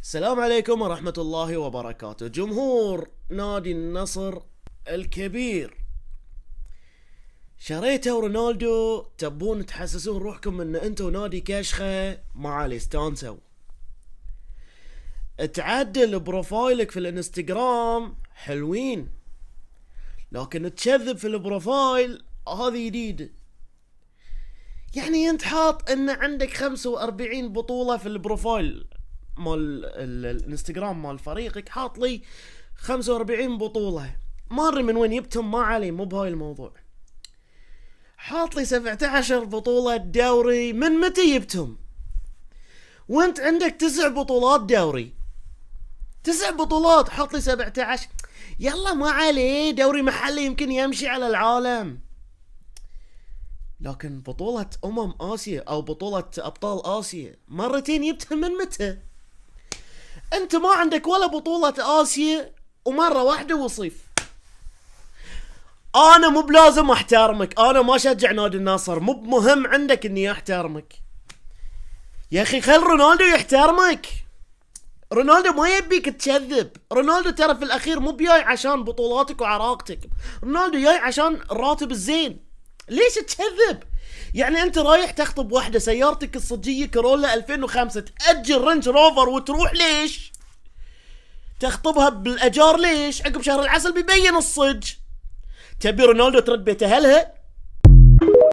السلام عليكم ورحمة الله وبركاته. جمهور نادي النصر الكبير، شريتوا رونالدو، تبون تحسسون روحكم ان انتو نادي كشخة؟ ما علي، استانسوا. تعدل بروفايلك في الانستغرام حلوين، لكن تكذب في البروفايل هذه جديدة. يعني انت حاط ان عندك 45 بطولة في البروفايل مال الانستغرام مال فريقك، حاط لي 45 بطولة، ما ادري من وين جبتهم، ما علي، مو بهاي الموضوع. حاط لي 17 بطولة دوري، من متى جبتهم؟ وانت عندك 9 بطولات دوري، 9 بطولات، حاط لي 17. يلا ما عليه، دوري محلي يمكن يمشي على العالم، لكن بطولة آسيا أو بطولة أبطال آسيا مرتين جبتها، من متى؟ أنت ما عندك ولا بطولة آسيا، ومرة واحدة وصيف. أنا مو بلازم أحترمك، أنا ما أشجع نادي النصر، مو مهم عندك إني أحترمك. يا أخي خل رونالدو يحترمك. رونالدو ما يبيك تكذب. رونالدو ترى في الأخير مو بياي عشان بطولاتك وعراقتك، رونالدو جاي عشان الراتب الزين. ليش تكذب؟ يعني انت رايح تخطب واحدة، سيارتك الصجية كورولا 2005، تأجر رنج روفر وتروح، ليش؟ تخطبها بالاجار، ليش؟ عقب شهر العسل بيبين الصج. تبي رونالدو ترد بيت اهلها؟